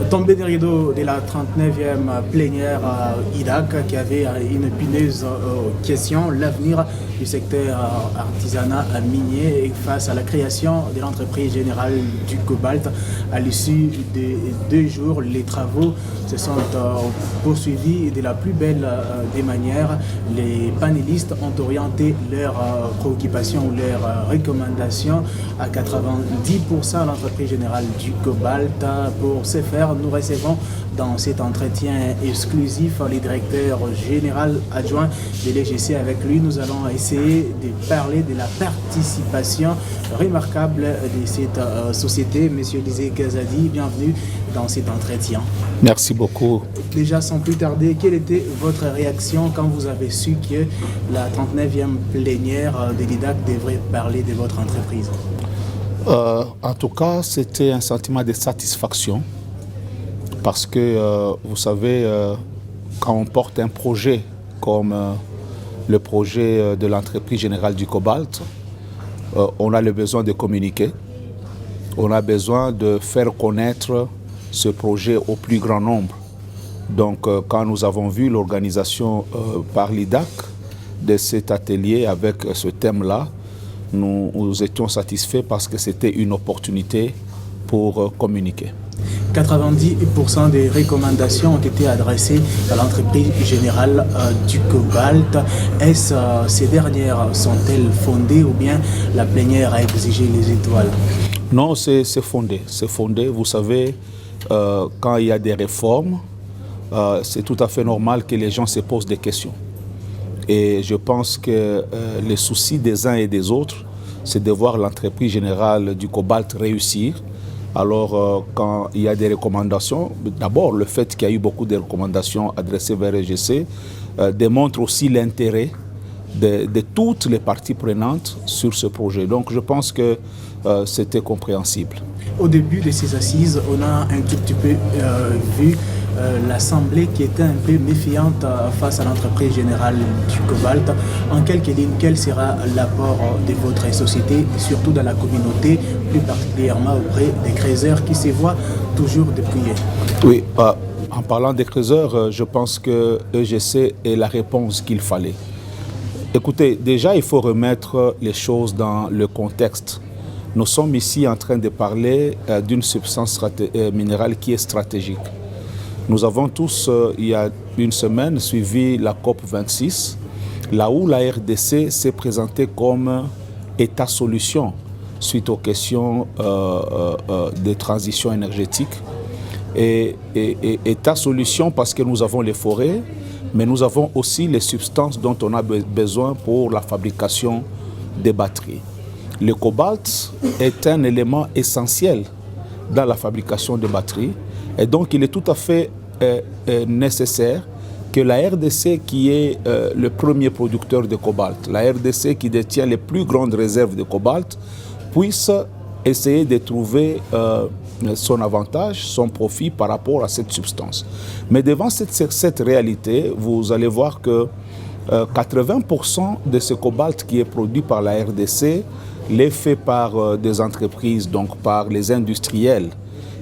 Tombé des rideaux de la 39e plénière IDAC qui avait une épineuse question, l'avenir du secteur artisanat minier face à la création de l'entreprise générale du cobalt. À l'issue de 2 jours, les travaux se sont poursuivis de la plus belle des manières. Les panélistes ont orienté leurs préoccupations ou leurs recommandations à 90% à l'entreprise générale du cobalt. Pour ce faire, nous recevons dans cet entretien exclusif le directeur général adjoint de l'EGC. Avec lui, nous allons essayer de parler de la participation remarquable de cette société. Monsieur Lisée Gazadi, bienvenue dans cet entretien. Merci beaucoup. Déjà, sans plus tarder, quelle était votre réaction quand vous avez su que la 39e plénière de l'IDAC devrait parler de votre entreprise? En tout cas, c'était un sentiment de satisfaction parce que, vous savez, quand on porte un projet comme le projet de l'entreprise générale du cobalt, on a le besoin de communiquer, on a besoin de faire connaître ce projet au plus grand nombre. Donc, quand nous avons vu l'organisation par l'IDAC de cet atelier avec ce thème-là, nous étions satisfaits parce que c'était une opportunité pour communiquer. 90% des recommandations ont été adressées à l'entreprise générale du cobalt. Ces dernières sont-elles fondées ou bien la plénière a exigé les étoiles? Non, c'est fondé. C'est fondé. Vous savez, quand il y a des réformes, c'est tout à fait normal que les gens se posent des questions. Et je pense que les soucis des uns et des autres, c'est de voir l'entreprise générale du cobalt réussir. Alors, quand il y a des recommandations, d'abord, le fait qu'il y a eu beaucoup de recommandations adressées vers EGC démontre aussi l'intérêt de toutes les parties prenantes sur ce projet. Donc, je pense que c'était compréhensible. Au début de ces assises, on a un tout petit peu vu l'Assemblée qui était un peu méfiante face à l'entreprise générale du cobalt. En quelques lignes, quel sera l'apport de votre société, surtout dans la communauté, plus particulièrement auprès des creuseurs qui se voient toujours dépouillés? Oui, en parlant des creuseurs, je pense que EGC est la réponse qu'il fallait. Écoutez, déjà, il faut remettre les choses dans le contexte. Nous sommes ici en train de parler d'une substance minérale qui est stratégique. Nous avons tous, il y a une semaine, suivi la COP26, là où la RDC s'est présentée comme État-solution suite aux questions de transition énergétique. Et État-solution parce que nous avons les forêts, mais nous avons aussi les substances dont on a besoin pour la fabrication des batteries. Le cobalt est un élément essentiel dans la fabrication des batteries et donc il est tout à fait nécessaire que la RDC, qui est le premier producteur de cobalt, la RDC qui détient les plus grandes réserves de cobalt, puisse essayer de trouver son avantage, son profit par rapport à cette substance. Mais devant cette réalité, vous allez voir que 80% de ce cobalt qui est produit par la RDC l'est fait par des entreprises, donc par les industriels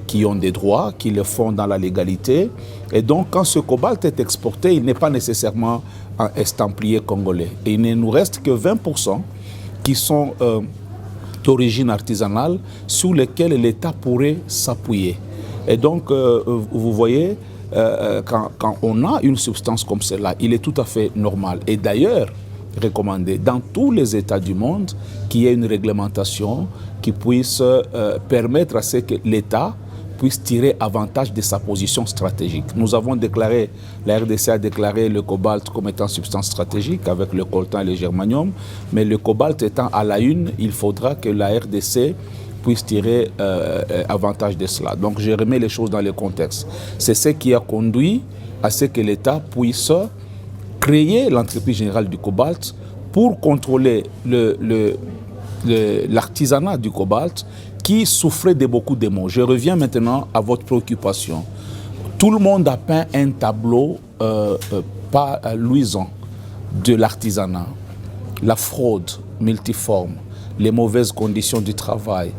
qui ont des droits, qui le font dans la légalité. Et donc, quand ce cobalt est exporté, il n'est pas nécessairement un estampillé congolais. Et il ne nous reste que 20% qui sont d'origine artisanale sur lesquels l'État pourrait s'appuyer. Et donc, vous voyez, quand on a une substance comme celle-là, il est tout à fait normal. Et d'ailleurs, recommandé dans tous les États du monde qu'il y ait une réglementation qui puisse permettre à ce que l'État puisse tirer avantage de sa position stratégique. Nous avons déclaré, la RDC a déclaré le cobalt comme étant substance stratégique avec le coltan et le germanium, mais le cobalt étant à la une, il faudra que la RDC puisse tirer avantage de cela. Donc je remets les choses dans le contexte. C'est ce qui a conduit à ce que l'État puisse créer l'entreprise générale du cobalt pour contrôler l'artisanat du cobalt qui souffrait de beaucoup de maux. Je reviens maintenant à votre préoccupation. Tout le monde a peint un tableau pas luisant de l'artisanat, la fraude multiforme, les mauvaises conditions du travail,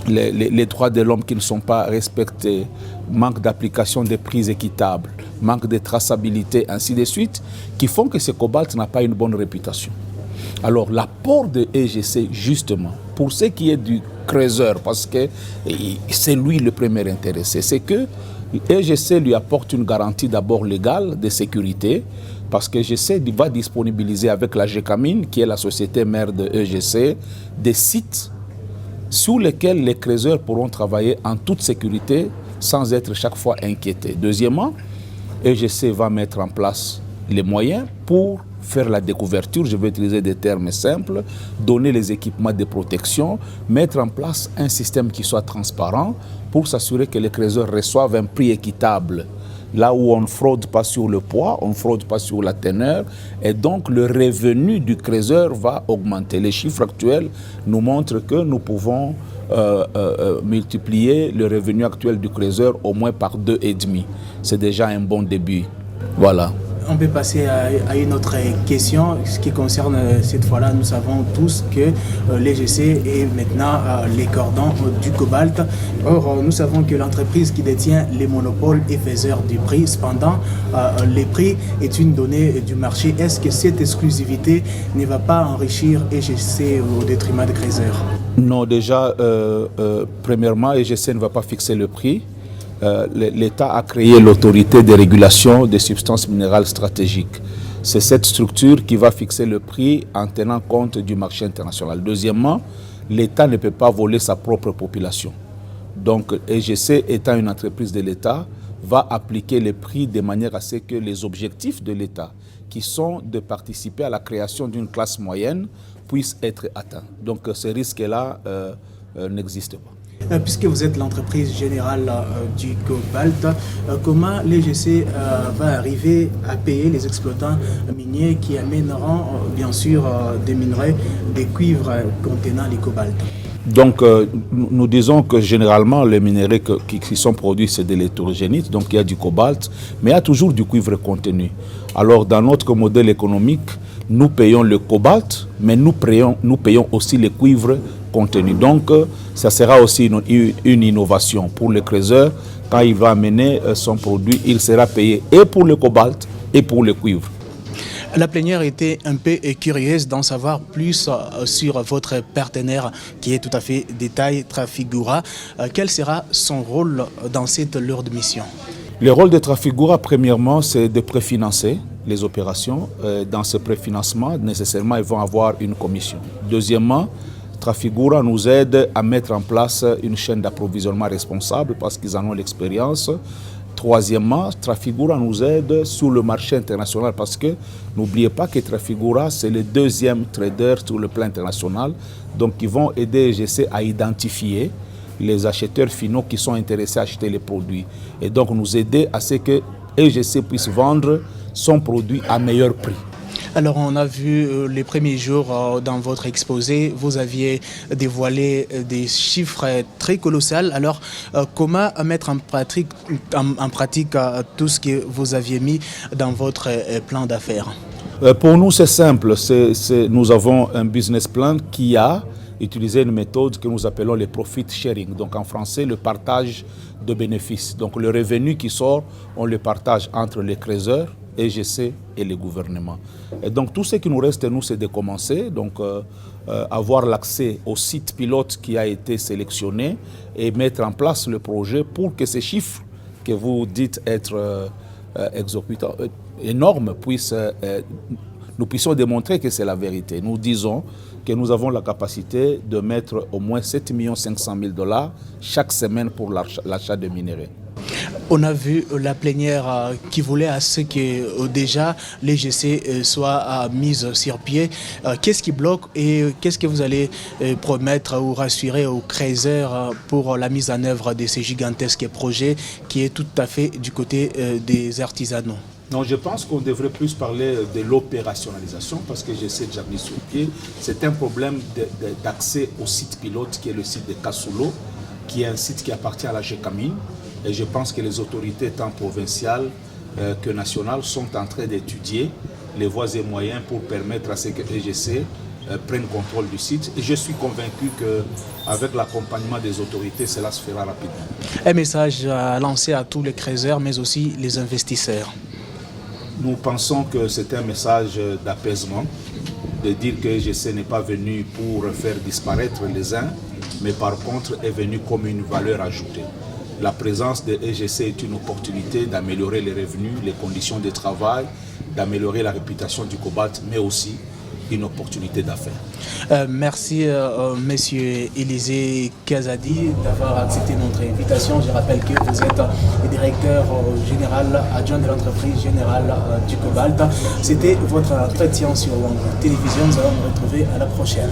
les droits de l'homme qui ne sont pas respectés, manque d'application des prix équitables, manque de traçabilité, ainsi de suite, qui font que ce cobalt n'a pas une bonne réputation. Alors l'apport de EGC, justement, pour ce qui est du creuseur, parce que c'est lui le premier intéressé, c'est que EGC lui apporte une garantie d'abord légale de sécurité, parce que EGC va disponibiliser avec la Gécamine, qui est la société mère de EGC, des sites sur lesquels les creuseurs pourront travailler en toute sécurité sans être chaque fois inquiétés. Deuxièmement, EGC va mettre en place les moyens pour faire la découverture, je vais utiliser des termes simples, donner les équipements de protection, mettre en place un système qui soit transparent pour s'assurer que les creuseurs reçoivent un prix équitable. Là où on ne fraude pas sur le poids, on ne fraude pas sur la teneur, et donc le revenu du creuseur va augmenter. Les chiffres actuels nous montrent que nous pouvons multiplier le revenu actuel du creuseur au moins par 2,5. C'est déjà un bon début. Voilà. On peut passer à une autre question, ce qui concerne cette fois-là, nous savons tous que l'EGC est maintenant les cordons du cobalt. Or, nous savons que l'entreprise qui détient les monopoles est faiseur du prix. Cependant, les prix est une donnée du marché. Est-ce que cette exclusivité ne va pas enrichir EGC au détriment des creuseurs? Non, déjà, premièrement, EGC ne va pas fixer le prix. L'État a créé l'autorité de régulation des substances minérales stratégiques. C'est cette structure qui va fixer le prix en tenant compte du marché international. Deuxièmement, l'État ne peut pas voler sa propre population. Donc, EGC, étant une entreprise de l'État, va appliquer les prix de manière à ce que les objectifs de l'État, qui sont de participer à la création d'une classe moyenne, puissent être atteints. Donc, ce risque-là n'existe pas. Puisque vous êtes l'entreprise générale du cobalt, comment l'EGC va arriver à payer les exploitants miniers qui amèneront bien sûr des minerais, des cuivres contenant les cobalt? Donc nous disons que généralement les minerais qui sont produits c'est de l'électrogénite, donc il y a du cobalt, mais il y a toujours du cuivre contenu. Alors dans notre modèle économique, nous payons le cobalt, mais nous payons aussi le cuivre contenu. Donc, ça sera aussi une innovation pour le creuseur. Quand il va amener son produit, il sera payé et pour le cobalt et pour le cuivre. La plénière était un peu curieuse d'en savoir plus sur votre partenaire qui est tout à fait détaillé, Trafigura. Quel sera son rôle dans cette lourde mission? Le rôle de Trafigura, premièrement, c'est de préfinancer les opérations. Dans ce préfinancement, nécessairement, ils vont avoir une commission. Deuxièmement, Trafigura nous aide à mettre en place une chaîne d'approvisionnement responsable parce qu'ils en ont l'expérience. Troisièmement, Trafigura nous aide sur le marché international parce que n'oubliez pas que Trafigura, c'est le deuxième trader sur le plan international. Donc, ils vont aider EGC à identifier les acheteurs finaux qui sont intéressés à acheter les produits. Et donc, nous aider à ce que EGC puisse vendre son produit à meilleur prix. Alors, on a vu les premiers jours dans votre exposé, vous aviez dévoilé des chiffres très colossaux. Alors, comment mettre en pratique tout ce que vous aviez mis dans votre plan d'affaires? Pour nous, c'est simple. Nous avons un business plan qui a utilisé une méthode que nous appelons le profit sharing. Donc, en français, le partage de bénéfices. Donc, le revenu qui sort, on le partage entre les creuseurs, EGC et les gouvernements. Et donc tout ce qui nous reste, nous, c'est de commencer, donc avoir l'accès au site pilote qui a été sélectionné et mettre en place le projet pour que ces chiffres que vous dites être exorbitants, énormes, nous puissions démontrer que c'est la vérité. Nous disons que nous avons la capacité de mettre au moins 7 500 000 $ chaque semaine pour l'achat de minerais. On a vu la plénière qui voulait à ce que déjà l'EGC soit mise sur pied. Qu'est-ce qui bloque et qu'est-ce que vous allez promettre ou rassurer aux creuseurs pour la mise en œuvre de ces gigantesques projets qui est tout à fait du côté des artisanaux? Non, je pense qu'on devrait plus parler de l'opérationnalisation parce que j'essaie déjà mis sur pied. C'est un problème d'accès au site pilote qui est le site de Kasulo, qui est un site qui appartient à la Gécamine. Et je pense que les autorités tant provinciales que nationales sont en train d'étudier les voies et moyens pour permettre à ce que EGC prennent contrôle du site. Et je suis convaincu qu'avec l'accompagnement des autorités, cela se fera rapidement. Un message à lancer à tous les creuseurs, mais aussi les investisseurs. Nous pensons que c'est un message d'apaisement, de dire que EGC n'est pas venu pour faire disparaître les uns, mais par contre est venu comme une valeur ajoutée. La présence de EGC est une opportunité d'améliorer les revenus, les conditions de travail, d'améliorer la réputation du cobalt, mais aussi une opportunité d'affaires. Merci, Monsieur Élisée Kazadi, d'avoir accepté notre invitation. Je rappelle que vous êtes le directeur général adjoint de l'entreprise générale du cobalt. C'était votre entretien sur Télévision. Nous allons nous retrouver à la prochaine.